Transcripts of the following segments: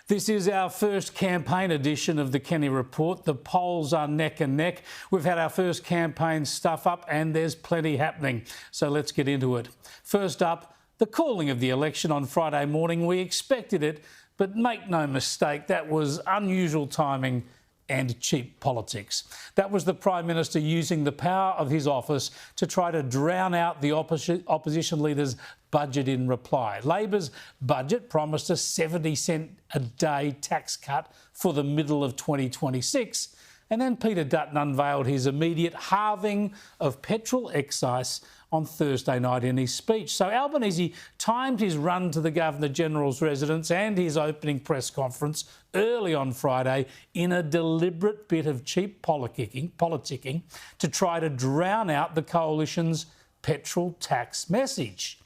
This is our first campaign edition of the Kenny Report. The polls are neck and neck. We've had our first campaign stuff up and there's plenty happening. So let's get into it. First up, the calling of the election on Friday morning. We expected it, but make no mistake, that was unusual timing and cheap politics. That was the Prime Minister using the power of his office to try to drown out the opposition leader's budget in reply. Labor's budget promised a 70-cent a day tax cut for the middle of 2026. And then Peter Dutton unveiled his immediate halving of petrol excise on Thursday night in his speech. So Albanese timed his run to the Governor-General's residence and his opening press conference early on Friday in a deliberate bit of cheap politicking to try to drown out the coalition's petrol tax message.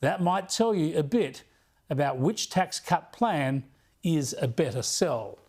That might tell you a bit about which tax cut plan is a better sell.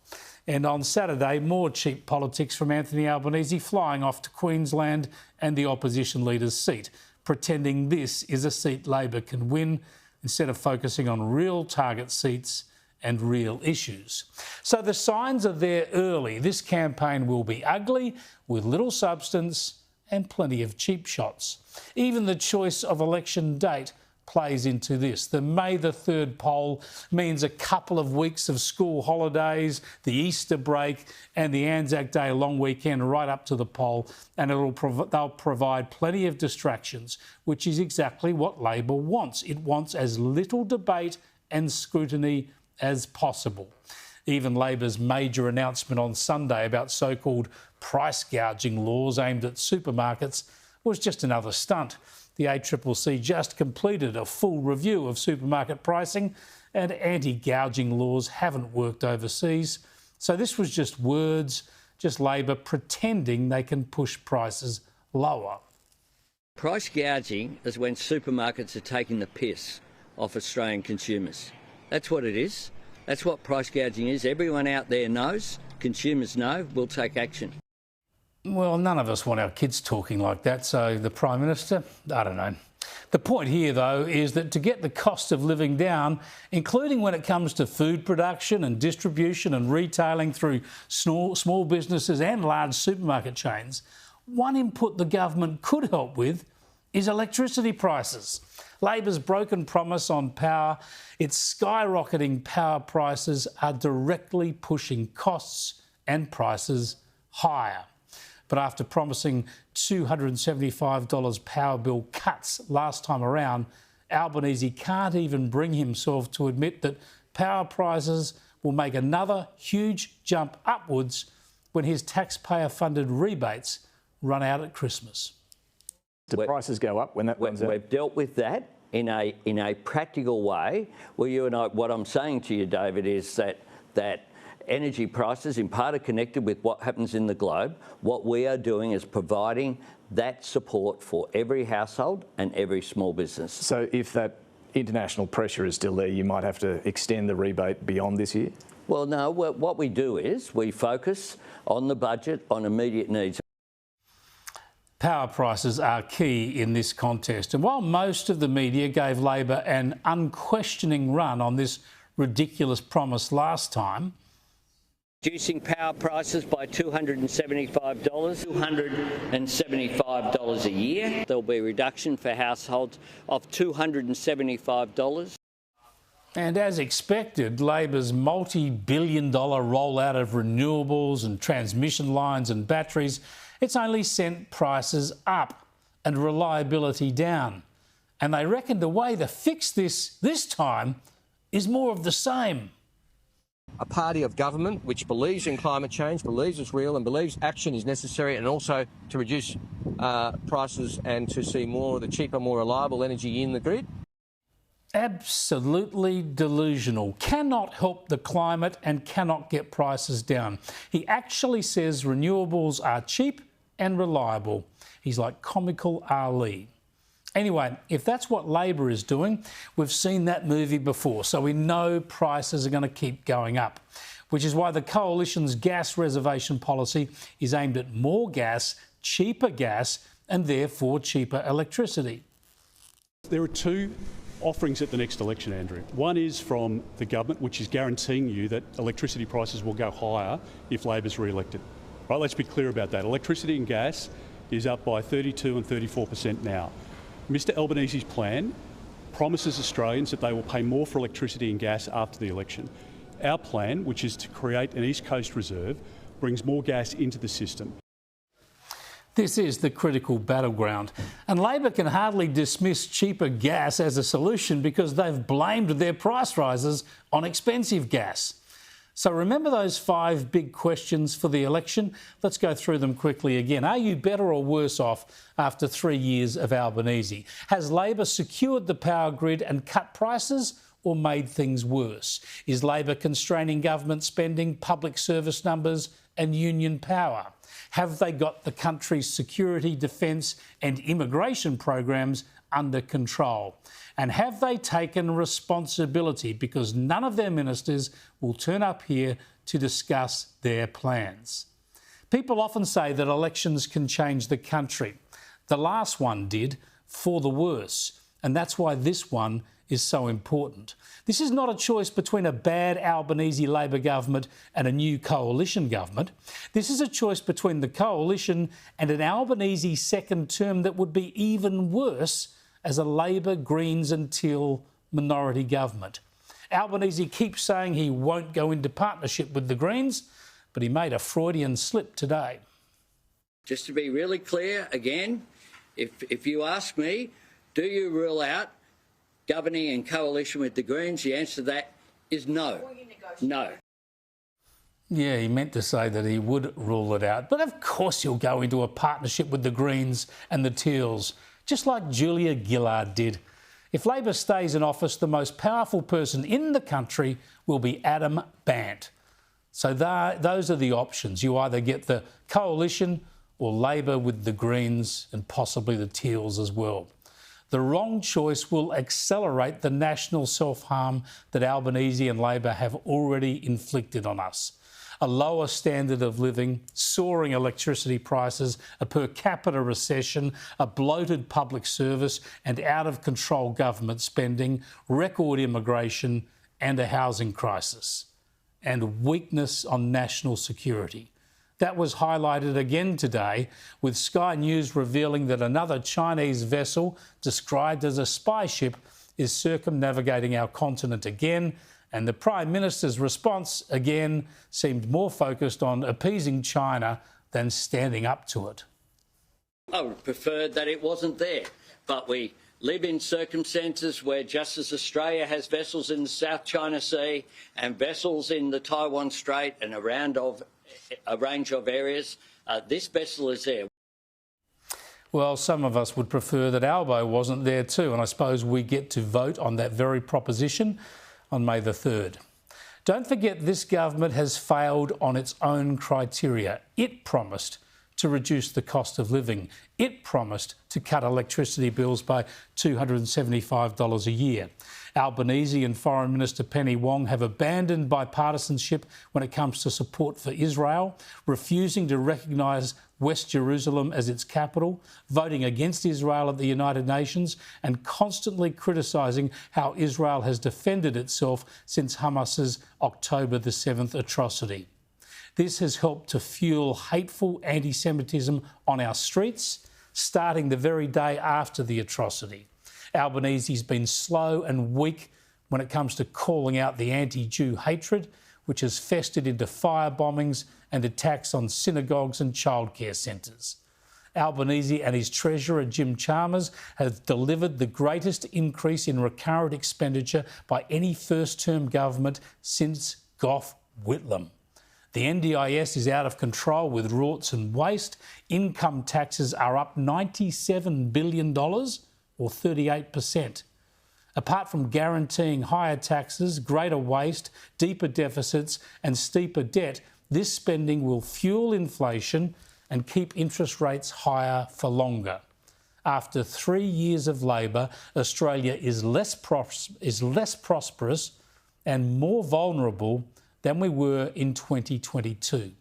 And on Saturday, more cheap politics from Anthony Albanese flying off to Queensland and the opposition leader's seat, pretending this is a seat Labor can win instead of focusing on real target seats and real issues. So the signs are there early. This campaign will be ugly, with little substance and plenty of cheap shots. Even the choice of election date plays into this. The May the 3rd poll means a couple of weeks of school holidays, the Easter break and the Anzac Day long weekend right up to the poll, and they'll provide plenty of distractions, which is exactly what Labor wants. It wants as little debate and scrutiny as possible. Even Labor's major announcement on Sunday about so-called price gouging laws aimed at supermarkets was just another stunt. The ACCC just completed a full review of supermarket pricing, and anti-gouging laws haven't worked overseas. So this was just words, just Labor pretending they can push prices lower. Price gouging is when supermarkets are taking the piss off Australian consumers. That's what it is. That's what price gouging is. Everyone out there knows, consumers know, we'll take action. Well, none of us want our kids talking like that, so the Prime Minister, I don't know. The point here, though, is that to get the cost of living down, including when it comes to food production and distribution and retailing through small businesses and large supermarket chains, one input the government could help with is electricity prices. Labor's broken promise on power, its skyrocketing power prices are directly pushing costs and prices higher. But after promising $275 power bill cuts last time around, Albanese can't even bring himself to admit that power prices will make another huge jump upwards when his taxpayer-funded rebates run out at Christmas. Do prices go up when that runs out? We've dealt with that in a practical way. Well, you and I, what I'm saying to you, David, is that energy prices in part are connected with what happens in the globe. What we are doing is providing that support for every household and every small business. So if that international pressure is still there, you might have to extend the rebate beyond this year? Well, no, what we do is we focus on the budget, on immediate needs. Power prices are key in this contest. And while most of the media gave Labor an unquestioning run on this ridiculous promise last time, Reducing power prices by $275 a year. There'll be a reduction for households of $275. And as expected, Labor's multi-billion-dollar rollout of renewables and transmission lines and batteries, it's only sent prices up and reliability down. And they reckon the way to fix this time is more of the same. A party of government which believes in climate change, believes it's real and believes action is necessary, and also to reduce prices and to see more of the cheaper, more reliable energy in the grid. Absolutely delusional. Cannot help the climate and cannot get prices down. He actually says renewables are cheap and reliable. He's like comical Ali. Anyway, if that's what Labor is doing, we've seen that movie before, so we know prices are going to keep going up, which is why the Coalition's gas reservation policy is aimed at more gas, cheaper gas, and therefore cheaper electricity. There are two offerings at the next election, Andrew. One is from the government, which is guaranteeing you that electricity prices will go higher if Labor's re-elected. Right, let's be clear about that. Electricity and gas is up by 32% and 34% now. Mr Albanese's plan promises Australians that they will pay more for electricity and gas after the election. Our plan, which is to create an East Coast reserve, brings more gas into the system. This is the critical battleground, and Labor can hardly dismiss cheaper gas as a solution because they've blamed their price rises on expensive gas. So remember those 5 big questions for the election? Let's go through them quickly again. Are you better or worse off after 3 years of Albanese? Has Labor secured the power grid and cut prices or made things worse? Is Labor constraining government spending, public service numbers and union power? Have they got the country's security, defence and immigration programs under control? And have they taken responsibility? Because none of their ministers will turn up here to discuss their plans. People often say that elections can change the country. The last one did, for the worse. And that's why this one is so important. This is not a choice between a bad Albanese Labor government and a new coalition government. This is a choice between the coalition and an Albanese second term that would be even worse as a Labor, Greens and Teal minority government. Albanese keeps saying he won't go into partnership with the Greens, but he made a Freudian slip today. Just to be really clear again, if you ask me, do you rule out governing in coalition with the Greens? The answer to that is no. No. Yeah, he meant to say that he would rule it out. But of course he'll go into a partnership with the Greens and the Teals, just like Julia Gillard did. If Labor stays in office, the most powerful person in the country will be Adam Bandt. So those are the options. You either get the coalition or Labor with the Greens and possibly the Teals as well. The wrong choice will accelerate the national self-harm that Albanese and Labor have already inflicted on us. A lower standard of living, soaring electricity prices, a per capita recession, a bloated public service and out-of-control government spending, record immigration and a housing crisis, and weakness on national security. That was highlighted again today, with Sky News revealing that another Chinese vessel, described as a spy ship, is circumnavigating our continent again, and the Prime Minister's response again seemed more focused on appeasing China than standing up to it. I would prefer that it wasn't there, but we live in circumstances where, just as Australia has vessels in the South China Sea and vessels in the Taiwan Strait and a range of areas, this vessel is there. Well, some of us would prefer that Albo wasn't there too, and I suppose we get to vote on that very proposition on May the 3rd. Don't forget, this government has failed on its own criteria. It promised to reduce the cost of living. It promised to cut electricity bills by $275 a year. Albanese and Foreign Minister Penny Wong have abandoned bipartisanship when it comes to support for Israel, refusing to recognise West Jerusalem as its capital, voting against Israel at the United Nations, and constantly criticising how Israel has defended itself since Hamas's October the 7th atrocity. This has helped to fuel hateful anti-Semitism on our streets, starting the very day after the atrocity. Albanese's been slow and weak when it comes to calling out the anti-Jew hatred, which has festered into fire bombings and attacks on synagogues and childcare centres. Albanese and his Treasurer, Jim Chalmers, have delivered the greatest increase in recurrent expenditure by any first-term government since Gough Whitlam. The NDIS is out of control with rorts and waste. Income taxes are up $97 billion, or 38%. Apart from guaranteeing higher taxes, greater waste, deeper deficits and steeper debt, this spending will fuel inflation and keep interest rates higher for longer. After 3 years of Labor, Australia is less prosperous and more vulnerable than we were in 2022.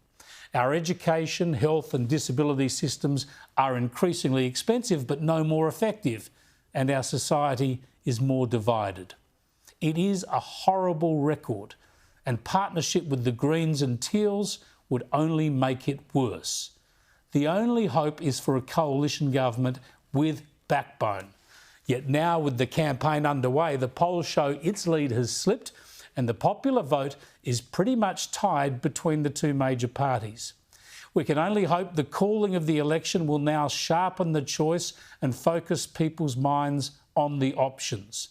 Our education, health and disability systems are increasingly expensive but no more effective. and our society is more divided. It is a horrible record, and partnership with the Greens and Teals would only make it worse. The only hope is for a coalition government with backbone. Yet now, with the campaign underway, the polls show its lead has slipped and the popular vote is pretty much tied between the two major parties. We can only hope the calling of the election will now sharpen the choice and focus people's minds on the options.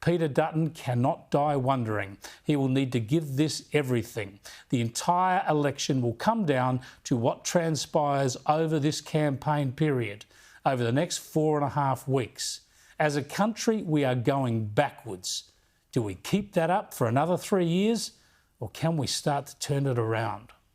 Peter Dutton cannot die wondering. He will need to give this everything. The entire election will come down to what transpires over this campaign period, over the next 4.5 weeks. As a country, we are going backwards. Do we keep that up for another 3 years, or can we start to turn it around?